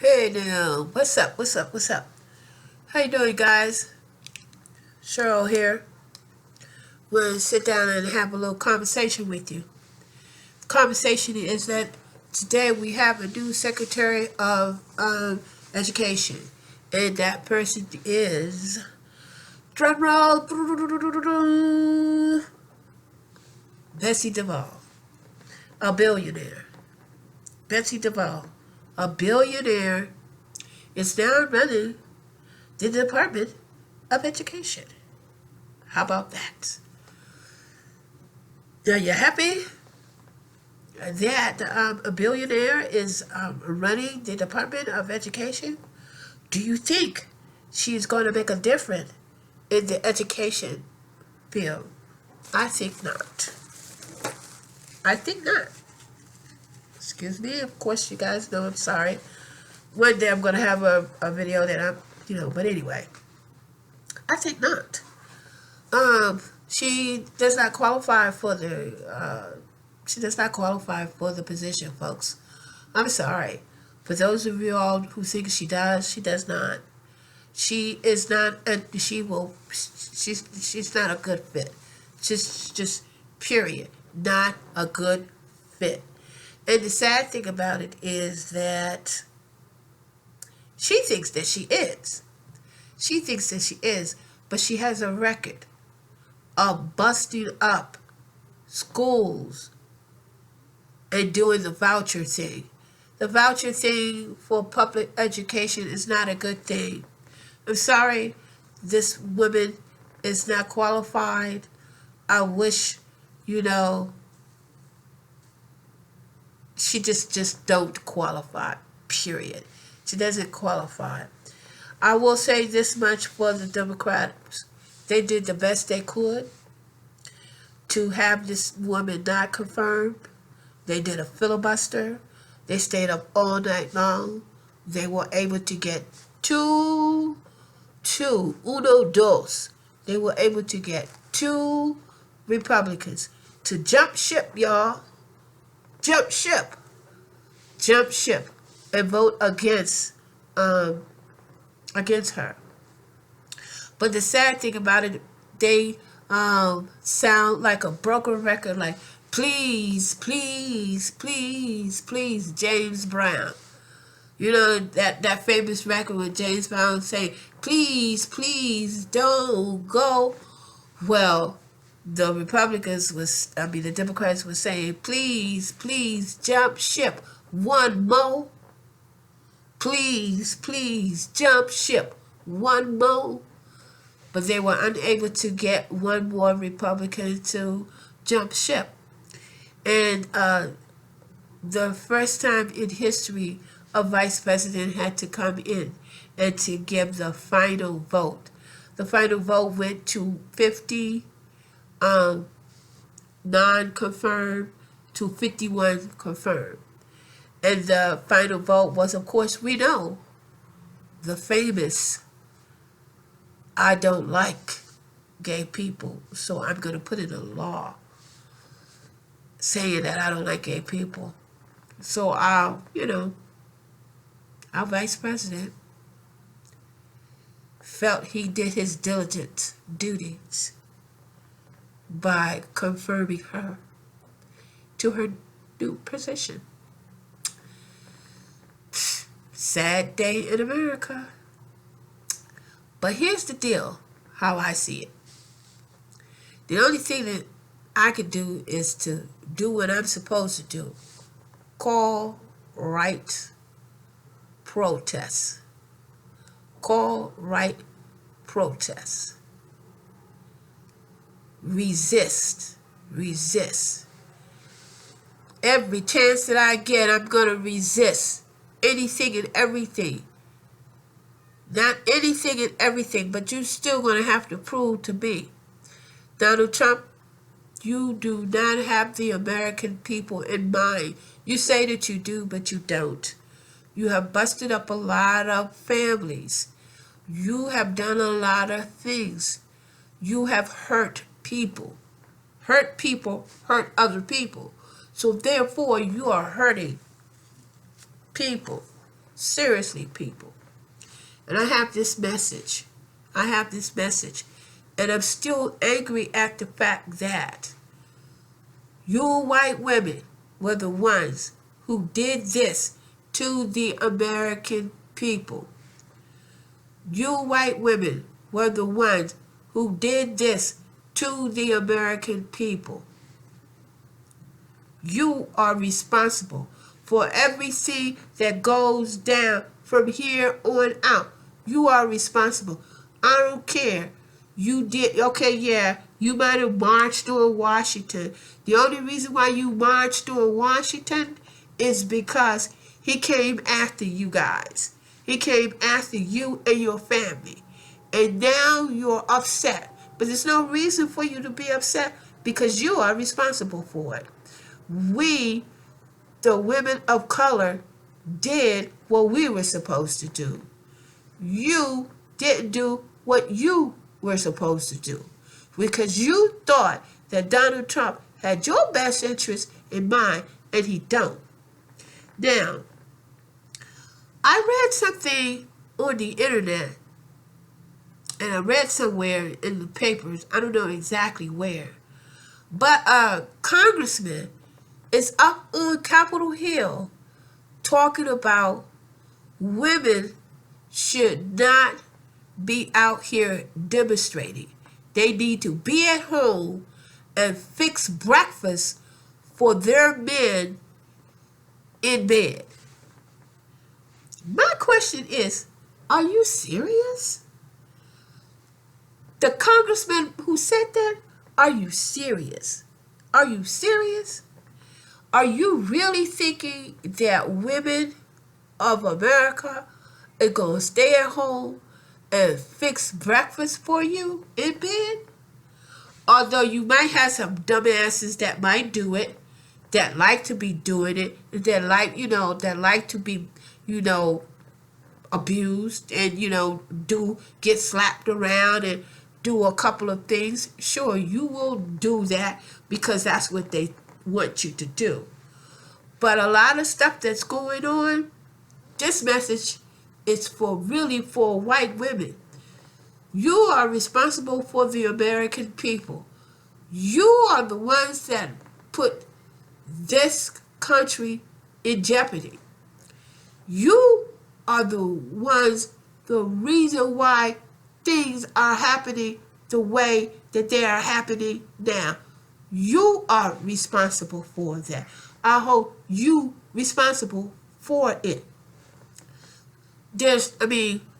Hey now, what's up? What's up? What's up? How you doing, guys? Cheryl here. We'll sit down and have a little conversation with you. The conversation is that today we have a new Secretary of Education, and that person is drumroll, Besty DeVos, a billionaire. Besty DeVos, a billionaire, is now running the Department of Education. How about that? Are you happy that a billionaire is running the Department of Education? Do you think she's going to make a difference in the education field? I think not. I think not. Excuse me. Of course, you guys know I'm sorry. One day I'm going to have a video that but anyway, I think not. She does not qualify for the position, folks. I'm sorry. For those of you all who think she does not. She is not, she's not a good fit. Just period. Not a good fit. And the sad thing about it is that she thinks that she is. She thinks that she is, but she has a record of busting up schools and doing the voucher thing. The voucher thing for public education is not a good thing. I'm sorry, this woman is not qualified. I wish, she just don't qualify, period. She doesn't qualify. I will say this much for the Democrats. They did the best they could to have this woman not confirmed. They did a filibuster. They stayed up all night long. They were able to get uno dos. They were able to get two Republicans to jump ship, y'all. Jump ship. Jump ship. And vote against her. But the sad thing about it, they sound like a broken record, like, please, please, please, please, James Brown. You know, that famous record with James Brown saying, please, please, don't go. Well, the Democrats were saying, please, please, jump ship. One more. Please, please, jump ship. One more. But they were unable to get one more Republican to jump ship. And the first time in history a vice president had to come in and to give the final vote. The final vote went to 50 non-confirmed to 51 confirmed. And the final vote was, of course, we know, the famous, I don't like gay people, so I'm going to put in a law saying that I don't like gay people. So our vice president felt he did his diligent duties by confirming her to her new position. Sad day in America. But here's the deal, how I see it. The only thing that I could do is to do what I'm supposed to do. Call, write, protest. Call, write, protest. Resist. Resist. Every chance that I get, I'm going to resist anything and everything. Not anything and everything, but you're still going to have to prove to me, Donald Trump, you do not have the American people in mind. You say that you do, but you don't. You have busted up a lot of families. You have done a lot of things. You have hurt people. Hurt people hurt other people. So therefore, you are hurting people. Seriously, people. And I have this message. And I'm still angry at the fact that you white women were the ones who did this to the American people. You white women were the ones who did this to the American people. You are responsible for everything that goes down from here on out. You are responsible. I don't care. You did, okay, yeah, you might have marched on Washington. The only reason why you marched on Washington is because he came after you guys. He came after you and your family. And now you're upset. But there's no reason for you to be upset because you are responsible for it. We, the women of color, did what we were supposed to do. You didn't do what you were supposed to do because you thought that Donald Trump had your best interest in mind, and he don't. Now, I read something on the internet, and I read somewhere in the papers, I don't know exactly where, but a congressman is up on Capitol Hill talking about women should not be out here demonstrating. They need to be at home and fix breakfast for their men in bed. My question is, are you serious? The congressman who said that, are you serious? Are you serious? Are you really thinking that women of America are going to stay at home and fix breakfast for you in bed? Although you might have some dumbasses that might do it, that like to be doing it, that like, that like to be, abused and, do get slapped around and do a couple of things. Sure, you will do that because that's what they want you to do. But a lot of stuff that's going on, this message is really for white women. You are responsible for the American people. You are the ones that put this country in jeopardy. You are the ones, the reason why things are happening the way that they are happening now. You are responsible for that. I hope you responsible for it.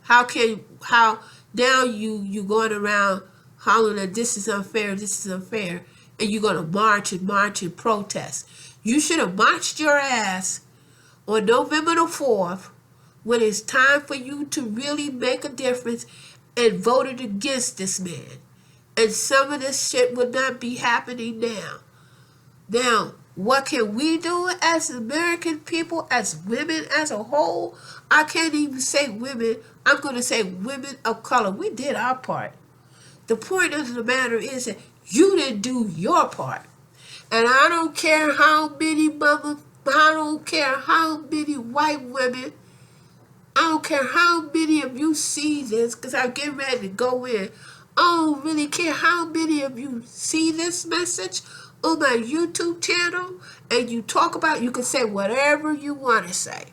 How now you going around hollering that this is unfair, and you're going to march and protest. You should have marched your ass on November the 4th when it's time for you to really make a difference and voted against this man. And some of this shit would not be happening now. Now, what can we do as American people, as women as a whole? I can't even say women. I'm going to say women of color. We did our part. The point of the matter is that you didn't do your part. And I don't care how many white women, I don't care how many of you see this, because I'm getting ready to go in. I don't really care how many of you see this message on my YouTube channel and you talk about it. You can say whatever you want to say.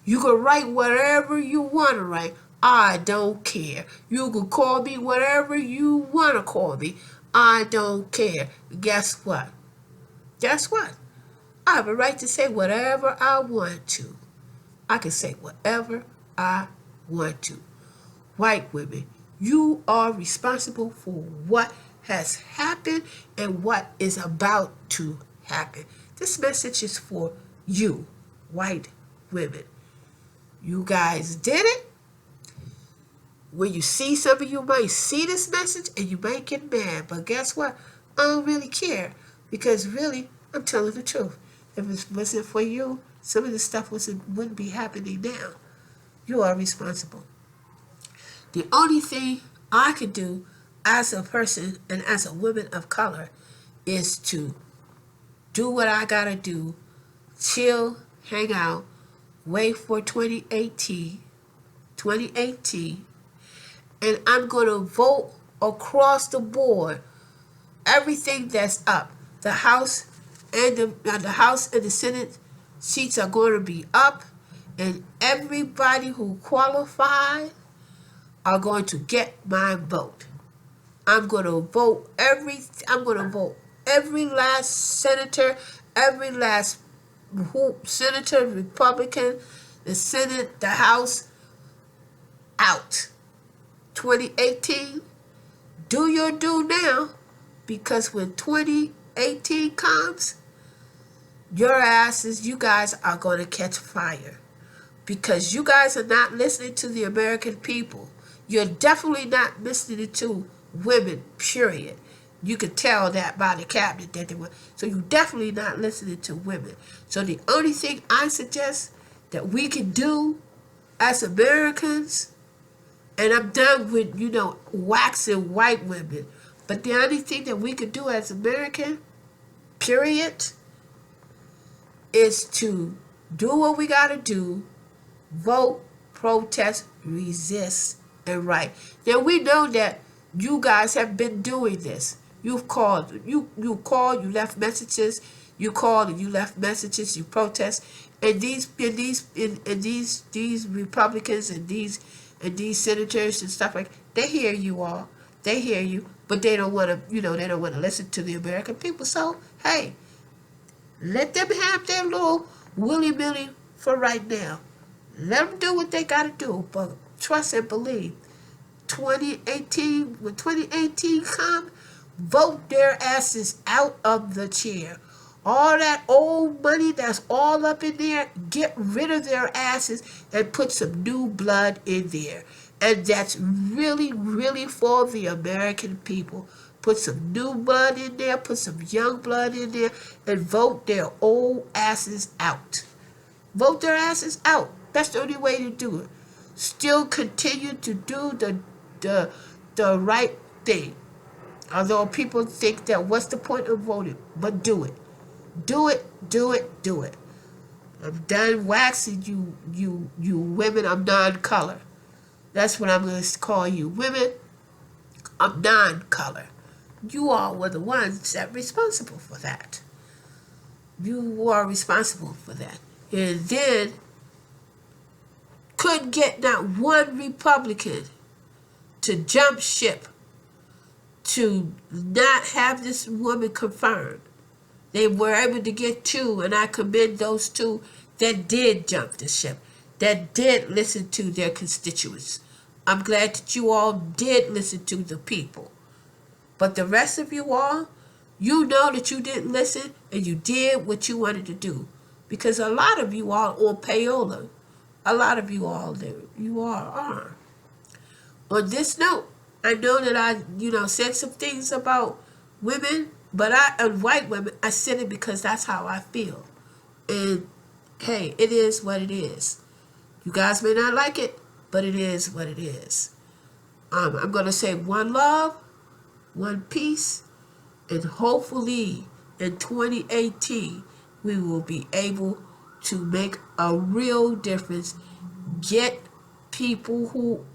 You can write whatever you want to write. I don't care. You can call me whatever you want to call me. I don't care. Guess what? Guess what? I have a right to say whatever I want to. I can say whatever I want to. White women, you are responsible for what has happened and what is about to happen. This message is for you, white women. You guys did it. When you see something, you might see this message and you might get mad. But guess what? I don't really care. Because really, I'm telling the truth. If it wasn't for you, some of this stuff wouldn't be happening now. You are responsible. The only thing I could do as a person and as a woman of color is to do what I gotta do, chill, hang out, wait for 2018, and I'm going to vote across the board everything that's up. The House and the House and the Senate seats are going to be up, and everybody who qualified are going to get my vote. I'm going to vote every last senator, every last senator, Republican, the Senate, the House out. 2018, do your due now, because when 2018 comes, you guys are going to catch fire, because you guys are not listening to the American people. You're definitely not listening to women, period. You can tell that by the cabinet that they were. So you're definitely not listening to women. So the only thing I suggest that we can do as Americans, and I'm done with, waxing white women, but the only thing that we can do as American, period, is to do what we got to do: vote, protest, resist, and write. Now we know that you guys have been doing this. You've called, you left messages, you called and you left messages, you protest, and these Republicans and these senators and stuff like, they hear you all, they hear you, but they don't want to, they don't want to listen to the American people. So hey, let them have their little willy-nilly for right now. Let them do what they got to do, but trust and believe. 2018, when 2018 comes, vote their asses out of the chair. All that old money that's all up in there, get rid of their asses and put some new blood in there. And that's really, really for the American people. Put some new blood in there, put some young blood in there, and vote their old asses out. Vote their asses out. That's the only way to do it. Still continue to do the right thing. Although people think that what's the point of voting? But do it. Do it, do it, do it. I'm done waxing you women. I'm non-color. That's what I'm going to call you. Women, I'm non-color. You all were the ones that were responsible for that. You are responsible for that. And then couldn't get not one Republican to jump ship to not have this woman confirmed. They were able to get two, and I commend those two that did jump the ship, that did listen to their constituents. I'm glad that you all did listen to the people. But the rest of you all, you know that you didn't listen, and you did what you wanted to do. Because a lot of you all on payola. A lot of you all there, you all are. On this note, I know that I, said some things about women, but and white women, I said it because that's how I feel. And hey, it is what it is. You guys may not like it, but it is what it is. I'm going to say one love, one peace, and hopefully in 2018, we will be able to make a real difference. Get people who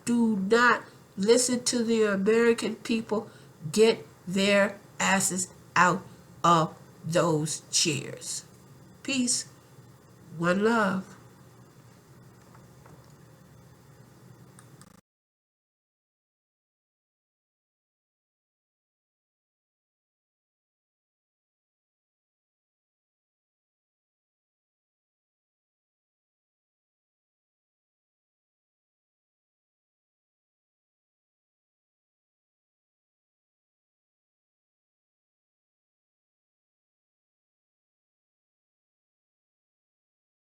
do not listen to the American people, get their asses out of those chairs. Peace. One love.